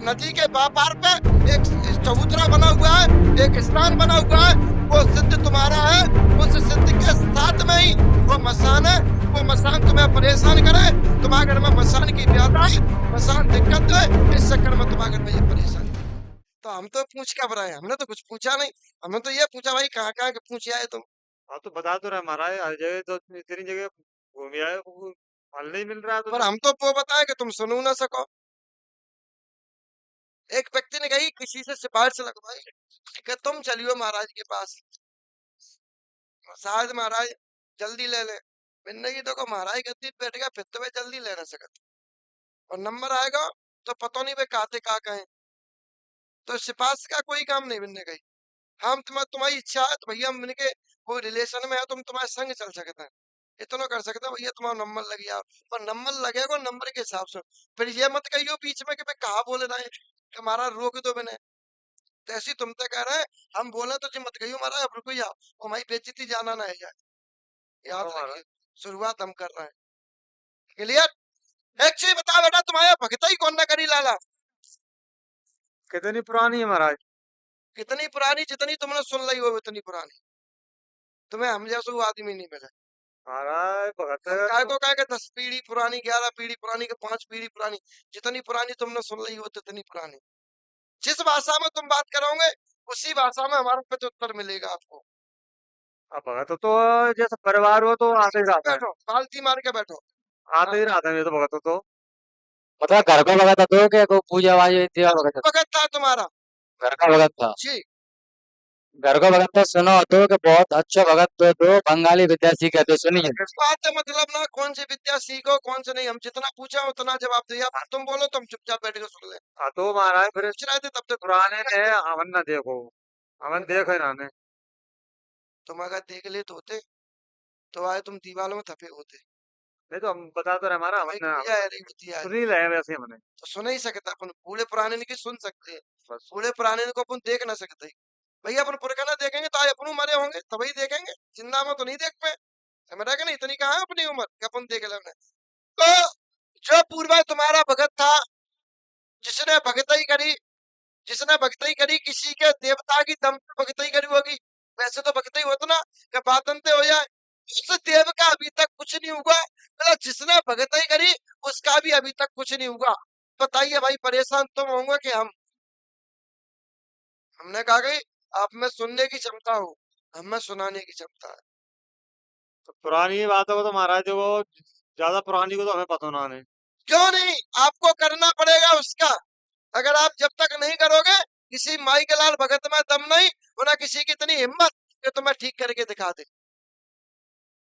नदी के पार पे एक चबूतरा बना हुआ है, एक स्थान बना हुआ है, वो सिद्ध तुम्हारा है। उस सिद्ध के साथ में ही वो मसान है। वो मसान तुम्हें परेशान करे, तुम्हारे घर में मसान की ज्यादा है, मसान दिक्कत है, इस चक्कर में तुम्हारे घर में ये परेशानी। तो हम तो पूछ क्या बनाए, हमने तो कुछ पूछा नहीं। हमने तो ये पूछा भाई कहाँ कहाँ के पूछे आए तुम। हाँ तो बता तो रहा महाराज, हर जगह तो इतनी जगह घूम आए, फल नहीं मिल रहा है पर तुम्हें। हम तो वो बताए कि तुम सुनो ना सको। एक व्यक्ति ने कही किसी से सिफारिश लगवाई कि तुम चलियो महाराज के पास, शायद महाराज जल्दी ले ले। मैंने की देखो महाराज गद्दी पे बैठ गया फिर तो वे जल्दी ले ना सकते, और नंबर आएगा तो पता नहीं वे काते का कहें। तो सिफारिश का कोई काम नहीं बनने गई। हम तुम्हारी इच्छा है तो भैया मैंने के कोई रिलेशन में है, तुम तुम्हारे संग चल सकते हैं, इतना कर सकते हैं भैया तुम्हारा नंबर लग गया। पर नंबर लगेगा नंबर के हिसाब से। फिर ये मत कहियो बीच में कि मैं कहा बोले रहे कि हमारा रोक दो मैंने। तैसी तुम तो कह रहे हैं, हम बोले तो जी मत कहियो हमारा, अब रुको जाओ, हमारी बेइज्जती जाना ना है जाए। हाँ याद महाराज। रखिए, शुरुआत हम कर रहे हैं। क्लियर। एक चीज बता बेटा, तुम्हारा भगता ही कौन ना करी लाला। कितनी पुरानी है महाराज? कितनी पुरानी, जितनी तुमने सुन ली हो उतनी पुरानी। तुम्हें हम जैसे वो आदमी नहीं मिले। महाराज भगत हम है काय तो। को काय के 10 पीढ़ी पुरानी, 11 पीढ़ी पुरानी के 5 पीढ़ी पुरानी, जितनी पुरानी तुमने सुन ली हो उतनी पुरानी। जिस भाषा में तुम बात करोगे उसी भाषा में हमारा प्रत्युत्तर मिलेगा आपको। अब भगत तो जैसे परिवार हो तो आते ही रहता है। बैठो पालती मार के बैठो। आते हाँ, ही रहता है ये तो भगत तो। मतलब घर का भगत था तो क्या को पूजा वाजा इतनी भगत था? भगत था तुम्हारा। घर का भगत था। जी। घर का भगत था, सुनो तो कि बहुत अच्छा भगत तो बंगाली विद्या सीखे तो सुनिए। इस बात से मतलब ना कौन सी विद्या सीखो कौन से नहीं, हम जितना पूछा उतना जवाब दिया। तुम बोलो तुम चुपचाप बैठ के सुन ले। हाँ तो महाराज फिर पूछ रहे थे तब तक पुराने ने अमन न देखो, अमन देखे ना ने। तुम अगर देख ले तो होते तो आए तुम दीवालों में थपे होते। नहीं तो हम बता तो रहे हमारा भाई अमन क्रिया है नहीं होती है। सुन ही रहे वैसे हमने। तो सुन ही सकता अपन, बूढ़े पुराने ने की सुन सकते हैं, बस। बूढ़े पुराने को अपन देख ना सकते। भैया अपन पुरखा देखेंगे तो आज अपन मरे होंगे तभी देखेंगे, जिंदा में तो नहीं देख पाए। समझ रहा कि नहीं, इतनी कहा है अपनी उम्र कि अपन देख लेना। तो जो पूर्वा तुम्हारा भगत था, जिसने भगतई करी, जिसने भगतई करी किसी के देवता की दम पे भगतई करी होगी। वैसे तो भगतई होता ना कि बात अंते हो जाए, उस देव का अभी तक कुछ नहीं हुआ, मतलब जिसने भगतई करी उसका भी अभी तक कुछ नहीं हुआ। बताइए भाई परेशान तुम होंगे कि हम। हमने कहा कि आप में सुनने की क्षमता हो, हम में सुनाने की क्षमता है। तो पुरानी बातों को तो महाराज वो ज्यादा पुरानी को तो हमें पता ना नहीं। क्यों नहीं, आपको करना पड़ेगा उसका। अगर आप जब तक नहीं करोगे, किसी माई के लाल भगत में दम नहीं होना, किसी की इतनी हिम्मत कि तुम्हें ठीक करके दिखा दे।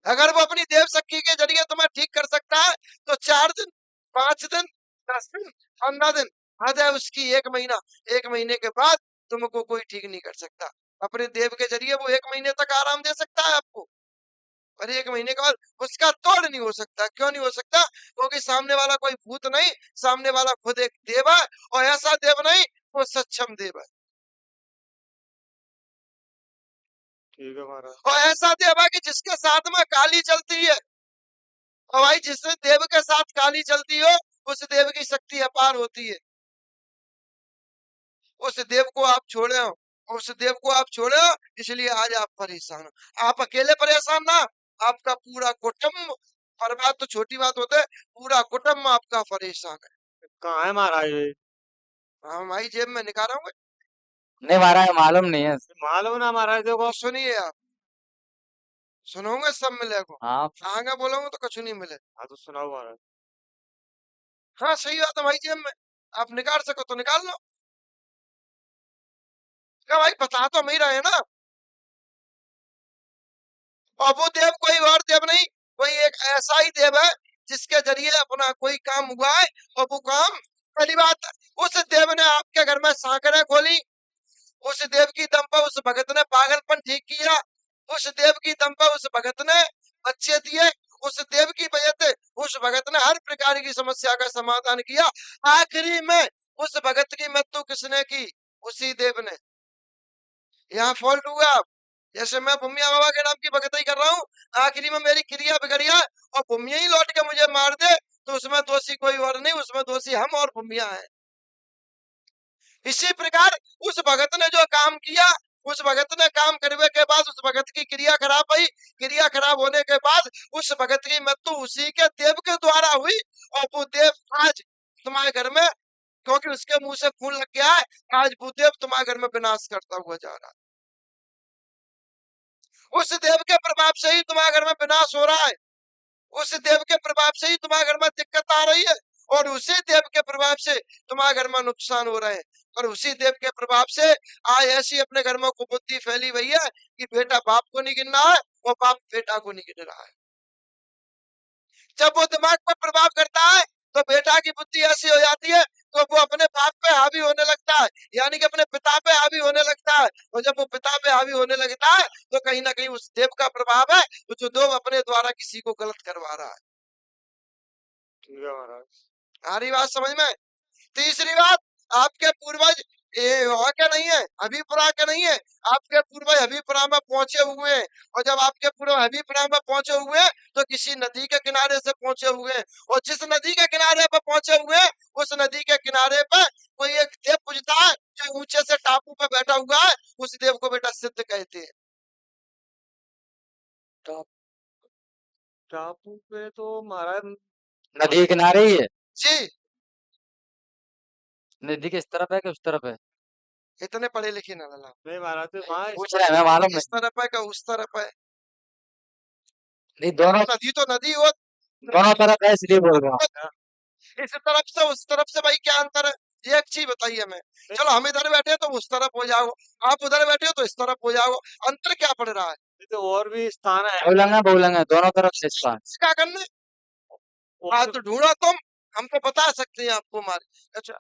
अगर वो अपनी देव सखी के जरिए तुम्हें ठीक कर सकता है तो 4 दिन, 5 दिन, 10 दिन, 15 दिन, हद है उसकी 1 महीना। 1 महीने के बाद तुमको कोई ठीक नहीं कर सकता। अपने देव के जरिए वो 1 महीने तक आराम दे सकता है आपको, और 1 महीने के बाद उसका तोड़ नहीं हो सकता। क्यों नहीं हो सकता? क्योंकि सामने वाला कोई भूत नहीं, सामने वाला खुद एक देव है, और ऐसा देव नहीं, वो सक्षम देव है। ठीक है महाराज। और ऐसा देव है कि जिसके साथ में काली चलती है, और भाई जिस देव के साथ काली चलती हो उस देव की शक्ति अपार होती है। उस देव को आप छोड़े हो, उस देव को आप छोड़े हो, इसलिए आज आप परेशान हो। आप अकेले परेशान ना, आपका पूरा कुटुंब, पर बात तो छोटी बात होती है, पूरा कुटुंब आपका परेशान है। कहाँ है महाराज ये? हमारी जेब में निकाल रहा हूँ। नहीं महाराज मालूम नहीं है। मालूम ना महाराज देखो। तो सुनिए आप, सुनोगे सब मिलेगा, हाँ। आगे बोलोगे तो कुछ नहीं मिले। हाँ तो सुनाओ महाराज। हाँ सही बात है भाई, जेब में आप निकाल सको तो निकाल लो। क्या भाई बता तो हम ही रहे हैं ना। और वो देव कोई और देव नहीं, कोई एक ऐसा ही देव है जिसके जरिए अपना कोई काम हुआ है, और वो काम, पहली बात, उस देव ने आपके घर में सांकरें खोली, उस देव की दम पर उस भगत ने पागलपन ठीक किया, उस देव की दम पर उस भगत ने बच्चे दिए, उस देव की वजह से उस भगत ने हर प्रकार की समस्या का समाधान किया। आखिरी में उस भगत की मृत्यु किसने की? उसी देव ने। यहाँ फॉल्ट हुआ। जैसे मैं भूमिया बाबा के नाम की भगतई कर रहा हूँ, आखिरी में मेरी क्रिया बिगड़िया और भूमिया ही लौट के मुझे मार दे, तो उसमें दोषी कोई और नहीं, उसमें दोषी हम और भूमिया है। इसी प्रकार उस भगत ने जो काम किया, उस भगत ने काम करने के बाद उस भगत की क्रिया खराब हुई। क्रिया खराब होने के बाद उस भगत की मृत्यु उसी के देव के द्वारा हुई। और वो देव आज तुम्हारे घर में, क्योंकि उसके मुंह से खून लग गया है, आज वो देव तुम्हारे घर में विनाश करता हुआ जा रहा है। उस देव के प्रभाव से ही तुम्हारे घर में विनाश हो रहा है। उस देव के प्रभाव से ही तुम्हारे घर में दिक्कत आ रही है, और उसी देव के प्रभाव से तुम्हारे घर में नुकसान हो रहे हैं। और उसी देव के प्रभाव से आज ऐसी अपने घर में कुबुद्धि फैली हुई है कि बेटा बाप को नहीं गिन रहा है और बाप बेटा को नहीं गिन रहा है। जब वो दिमाग पर प्रभाव करता है तो बेटा की बुद्धि ऐसी हो जाती है तो वो अपने बाप पे हावी होने लगता है, यानी कि अपने पिता पे हावी होने लगता है। और जब वो पिता पे हावी होने लगता है तो कहीं ना कहीं उस देव का प्रभाव है जो देव अपने द्वारा किसी को गलत करवा रहा है। ठीक है महाराज। आ रही बात समझ में? तीसरी बात, आपके पूर्वज ये वहाँ के नहीं है, हबीपुरा के नहीं है, आपके पूर्वज हबीपुरा में पहुंचे हुए हैं। और जब आपके पूर्वज हबीपुरा में पहुंचे हुए हैं तो किसी नदी के किनारे से पहुंचे हुए हैं। और जिस नदी के किनारे पर पहुंचे हुए हैं उस नदी के किनारे पर कोई एक देव पूजता है जो ऊंचे से टापू पे बैठा हुआ है, उस देव को बेटा सिद्ध कहते हैं। टापू पे तो महाराज नदी के किनारे ही है। जी, नदी किस तरफ है कि उस तरफ है? इतने पढ़े लिखे ना लला, नहीं महाराज, तो वहाँ पूछ रहे हैं, मैं मालूम इस तरफ है का उस तरफ है। नहीं, दोनों नदी तो नदी हो, दोनों तरफ है इसलिए बोल रहा हूँ। इस तरफ से उस तरफ से भाई क्या अंतर है? ये एक चीज बताइए हमें। चलो हम इधर बैठे हैं तो उस तरफ हो जाओ, आप उधर बैठे हो तो इस तरफ हो जाओ, अंतर क्या पड़ रहा है? तो और भी स्थान है। बहुलंग दोनों तरफ से स्थान। क्या करना है? और हाँ तो तो ढूंढो तुम, हम तो बता सकते हैं आपको मारे। अच्छा,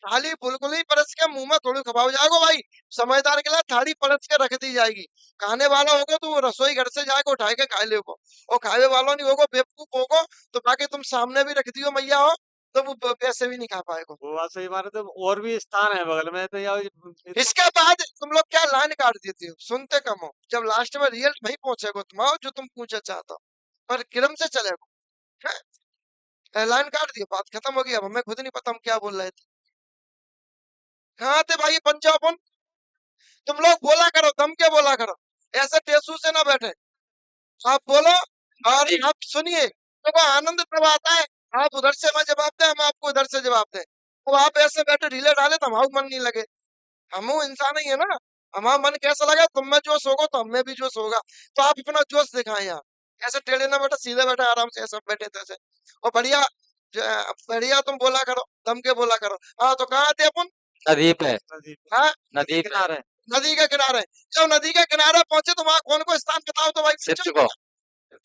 थाली बिल्कुल ही परस के मुंह में थोड़ी खपाओ जाओगे भाई, समझदार के लिए थाली परस के रख दी जाएगी। खाने वाला होगा तो वो रसोई घर से जाके उठा के खा लेगो, और खाने वाला नहीं होगा बेवकूफ होगो तो बाकी तुम सामने भी रख दियो मैया हो तो वो पैसे भी नहीं खा पाएगो। वो बात सही मारे, तो और भी स्थान है बगल में, तो यार इसके बाद तुम लोग क्या लाइन काट देते हो, सुनते कम हो, जब लास्ट में रिजल्ट नहीं पहुंचेगा तुम्हारा जो तुम पूछना चाहते हो, पर क्रम से चलेगा। लाइन काट दिया, बात खत्म हो गई। अब हमें खुद नहीं पता हम क्या बोल रहे थे। कहाँ थे भाई पंजाबन? तुम लोग बोला करो, दम के बोला करो, ऐसे टेसू से ना बैठे। आप बोलो और आप सुनिए, तो आनंद तब आता है आप उधर से हमें जवाब दें, हम आपको उधर से जवाब दें। तो आप ऐसे बैठे ढीले डाले तो हमारा मन नहीं लगे। हम इंसान ही है ना, हमारा मन कैसा लगा, तुम में जोश होगा तो हमें भी जोश होगा। तो आप अपना जोश दिखाएं यहाँ, ऐसे टेढ़े ना बैठे, सीधे बैठे आराम से ऐसा बैठे तैसे। और बढ़िया बढ़िया तुम बोला करो, दम के बोला करो। हाँ तो कहाँ थे अपन? नदी पे। नदी हाँ नदी पे किनारे। नदी के किनारे। जब नदी के किनारे पहुंचे तो वहां कौन को स्थान बताओ तो भाई? सिद्ध को।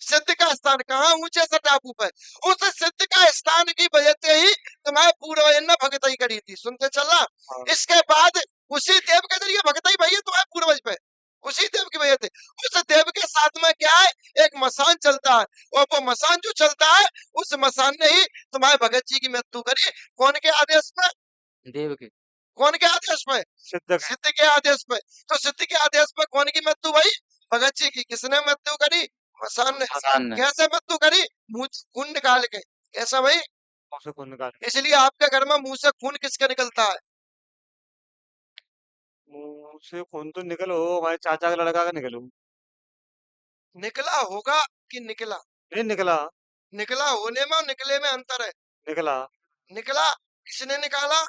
सिद्ध का स्थान कहाँ? ऊंचे से टापू पर। उस सिद्ध का स्थान की वजह से ही तुम्हारे पूर्वज ने भगतई करी थी, सुनते चलना। हाँ। इसके बाद उसी देव के जरिए भगतई भई है तुम्हारे पूर्वज पे, उसी देव की वजह से। उस देव के साथ में क्या है, एक मसान चलता है, और वो मसान जो चलता है उस मसान ने ही तुम्हारे भगत जी की मृत्यु करी। कौन के आदेश में? देव की। कौन के आदेश में? सिद्ध के। सिद्ध के आदेश पे। तो सिद्ध के आदेश पे कौन की मृत्यु भाई? भगत जी की। किसने मृत्यु करी? मसान ने। मसान ने। कैसे मृत्यु करी? मुंह खून निकाल के। कैसा भाई? मुंह से खून निकाल। इसलिए आपके घर में मुंह से खून किसका निकलता है? मुंह से खून तो निकलो, हमारे चाचा का लड़का का निकलो। निकला होगा कि निकला? नहीं निकला। निकला होने में और निकले में अंतर है। निकला। निकला किसने निकाला?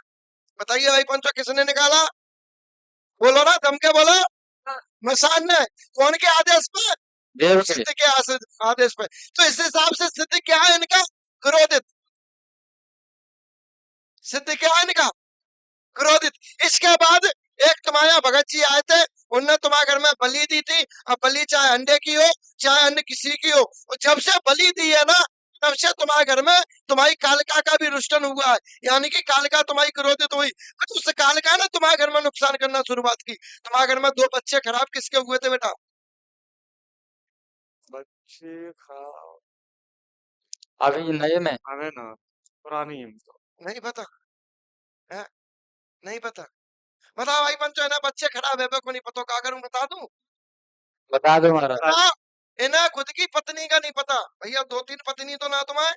बताइए भाई पंचो, किसने निकाला? बोलो ना, दम के बोलो। मसान ने। कौन के आदेश पे? देव के। सिद्ध के आदेश पे। तो इस हिसाब से सिद्ध क्या है इनका? क्रोधित। सिद्ध क्या है इनका? क्रोधित। इसके बाद एक तुम्हारे भगत जी आए थे, उनने तुम्हारे घर में बलि दी थी। अब बलि चाहे अंडे की हो चाहे अन्य किसी की हो, और जब से बलि दी है ना तब से तुम्हारे घर में तुम्हारी कालिका का भी रुष्टन हुआ है, यानी कि कालिका तुम्हारी क्रोधित हुई। तो उस कालिका ने तुम्हारे घर में नुकसान करना शुरुआत की। तुम्हारे घर में 2 बच्चे खराब किसके हुए थे बेटा? बच्चे खा अभी नए में। हमें ना, पुरानी है तो। नहीं पता है? नहीं पता? बताओ भाई पंचो, ना बच्चे खराब है को नहीं पता, क्या करूं बता दूं? बता दो महाराज। बताओ। इन्हें खुद की पत्नी का नहीं पता। भैया 2-3 पत्नी तो ना तुम्हें,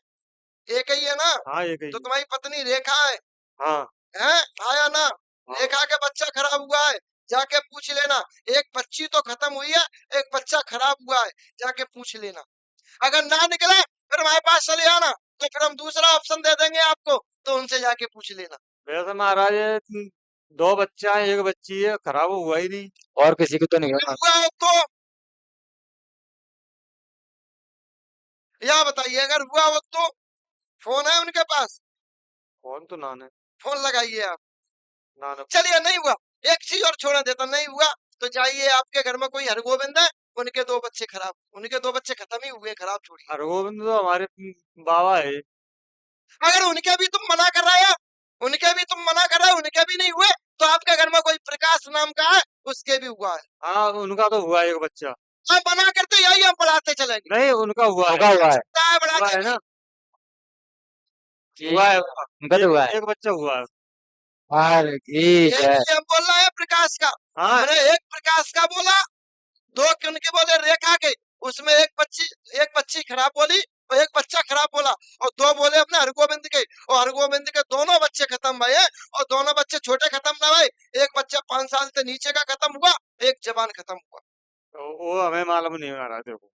एक ही है ना? हाँ ये कही। तो तुम्हारी पत्नी रेखा है, हाँ हैं? आया ना? हाँ। देखा के बच्चा खराब हुआ है, जाके पूछ लेना। एक बच्ची तो खत्म हुई है, एक बच्चा खराब हुआ है, जाके पूछ लेना। अगर ना निकले फिर हमारे पास चले आना, तो फिर हम दूसरा ऑप्शन दे देंगे आपको, तो उनसे जाके पूछ लेना। वैसे महाराज ये 2 बच्चा है, 1 बच्ची है, खराब हुआ ही नहीं। और किसी को तो नहीं अगर हुआ। हुआ हो तो या बताइए, अगर हुआ हो तो फोन है उनके पास, कौन तो नान है? फोन लगाइए आप। नान चलिए नहीं हुआ, एक चीज और छोड़ा देता, नहीं हुआ तो जाइए, आपके घर में कोई हरगोविंद है, उनके 2 बच्चे खराब, उनके 2 बच्चे खत्म ही हुए, खराब छोड़िए। हरगोविंद तो हमारे बाबा है। अगर उनके भी तुम मना कर रहे हो, उनके भी तुम मना कर रहे हो, उनके भी नहीं हुए, तो आपके घर में कोई प्रकाश नाम का है, उसके भी हुआ है। हाँ, उनका तो हुआ 1 बच्चा। आप मना करते यही हम बढ़ाते चलेंगे। नहीं, उनका हुआ है। उनका हुआ है। सकता है हुआ बढ़ाते है ना? ठीक हुआ है है, उनका। उनका तो हुआ है। 1 बच्चा हुआ है। और ठीक है। ये हम बोल रहे हैं प्रकाश का, हाँ, हमने एक प्रकाश का बोला, 2 उनके बोले रेखा के, उसमें एक बच्ची खराब बोली और एक बच्चा खराब बोला, और 2 बोले अपने हरगोविंद के, और हरगोविंद के दोनों बच्चे खत्म भये, और दोनों बच्चे छोटे खत्म ना भये, एक बच्चा 5 साल से नीचे का खत्म हुआ, एक जवान खत्म हुआ। तो वो हमें मालूम नहीं महाराज। देखो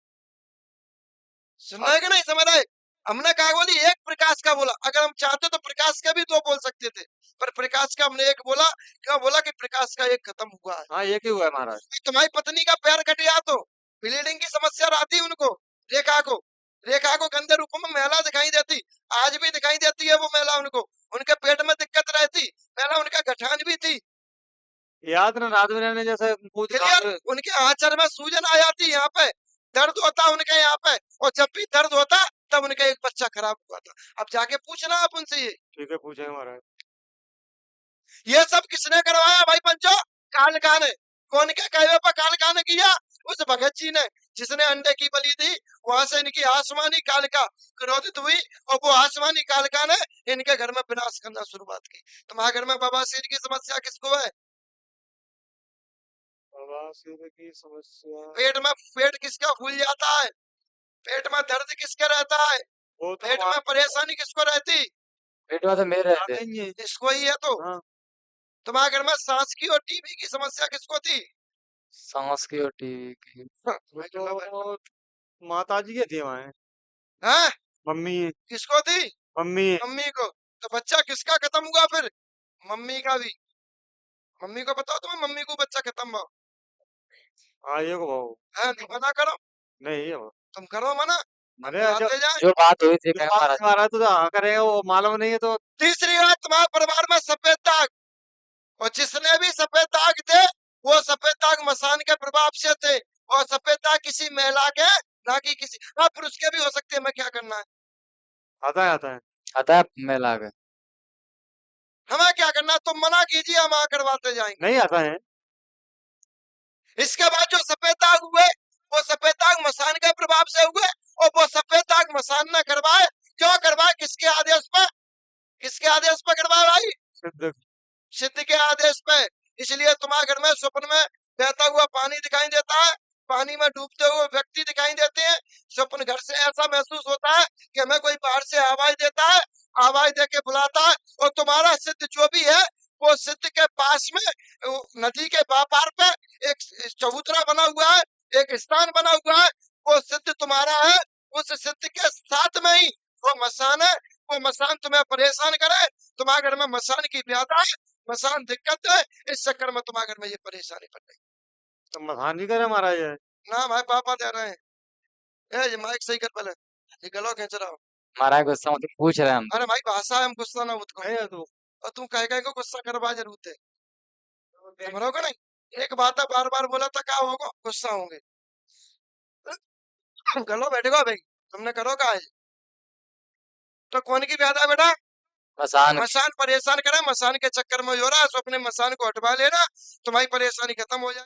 सुन रहे कि नहीं समझ रहे? हमने कहा बोली एक प्रकाश का बोला, अगर हम चाहते तो प्रकाश का भी 2 बोल सकते थे, पर प्रकाश का हमने एक बोला, क्या बोला कि प्रकाश का एक खत्म हुआ है। हाँ, 1 ही हुआ है महाराज। तुम्हारी पत्नी का पैर कट गया तो ब्लीडिंग की समस्या रहती उनको, रेखा को, रेखा को गंदे रूप में महिला दिखाई देती, आज भी दिखाई देती है वो महिला उनको, उनके पेट में दिक्कत रहती, महिला उनका गठान भी थी याद ना रात में ने जैसे पूछ क्लियर, उनके आंचल में सूजन आ जाती, यहाँ पे दर्द होता उनके यहाँ पे, और जब भी दर्द होता तब उनका एक बच्चा खराब हुआ था। अब जाके पूछना आप उनसे, ठीक है, पूछे महाराज। ये सब किसने करवाया भाई पंचो? कालिका ने। कौन के कहवे पर कालिका ने किया? उस भगत जी ने, जिसने अंडे की बलि दी, वहां से इनकी आसमानी कालिका क्रोधित हुई, और वो आसमानी कालिका ने इनके घर में विनाश करना शुरुआत की। तुम्हारे घर में बवासीर की समस्या किसको है? बवासीर की समस्या। पेट किसका फूल जाता है? पेट में दर्द किसके रहता है? वो तो पेट में परेशानी किसको रहती? पेट में तो मेरे रहते। नहीं है। इसको ही है तो। हाँ, तुम्हारे घर में सांस की और टीबी की समस्या किसको थी? सांस की और टीवी की। तो माता जी के थे वहाँ। हैं? मम्मी। किसको थी? मम्मी। मम्मी को। तो बच्चा किसका खत्म हुआ फिर? मम्मी का भी। मम्मी को बताओ, तुम्हें मम्मी को बच्चा खत्म हुआ हाँ, ये को भाव है? नहीं मना करो, नहीं है वो। तुम करो मना, अरे आते जाए। जो बात हुई थी जो क्या बात महाराज? महाराज तो हाँ करेगा, वो मालूम नहीं है तो। तीसरी बात, तुम्हारे परिवार में सफेद दाग, और जिसने भी सफेद दाग थे वो सफेद दाग मसान के प्रभाव से थे, और सफेद दाग किसी महिला के, ना कि किसी, हाँ पुरुष के भी हो सकते हैं, मैं क्या करना है, आता है, आता है। आता है मेला के। हमें क्या करना है? तुम मना कीजिए, हम करवाते जाएंगे। नहीं आता है। इसके बाद जो सफेद दाग हुए, वो सफेद दाग मसान के प्रभाव से हुए, और वो सफेद दाग मसान ने करवाए। क्यों करवाए? किसके आदेश पे? किसके आदेश पे करवाए भाई? सिद्ध। सिद्ध के आदेश पे। इसलिए तुम्हारे घर में स्वप्न में बहता हुआ पानी दिखाई देता है, पानी में डूबते हुए व्यक्ति दिखाई देते हैं, स्वप्न घर से ऐसा महसूस होता है कि हमें कोई बाहर से आवाज देता है, आवाज दे के बुलाता है, और तुम्हारा सिद्ध जो भी है, वो सिद्ध के पास में नदी के पार पे एक चबूतरा बना हुआ है, एक स्थान बना हुआ है, वो सिद्ध तुम्हारा है। उस सिद्ध के साथ में ही वो मसान है, वो मसान तुम्हें परेशान करे, तुम्हारे घर में मसान की व्याधा है, मसान दिक्कत है, इस चक्कर में तुम्हारे घर में ये परेशानी पड़ रही। तो मसान नहीं करे महाराज ये। ना भाई पापा दे रहे हैं, ये माइक सही कर पहले, ये गलो खींच रहा हूँ। महाराज गुस्सा मत पूछ रहे हैं हम। अरे भाई भाषा है, हम गुस्सा ना मत करो, नहीं है तो। और तू कह को गुस्सा करवा जरूर थे, तुम रहोगे नहीं, एक बात है बार बार बोला तो क्या होगा? गुस्सा होंगे। गलो बैठेगा भाई, तुमने करो का है तो कौन की व्याधा है बेटा? मसान मसान परेशान करे, मसान के चक्कर में हो रहा है, तो अपने मसान को हटवा लेना, तुम्हारी परेशानी खत्म हो जाए।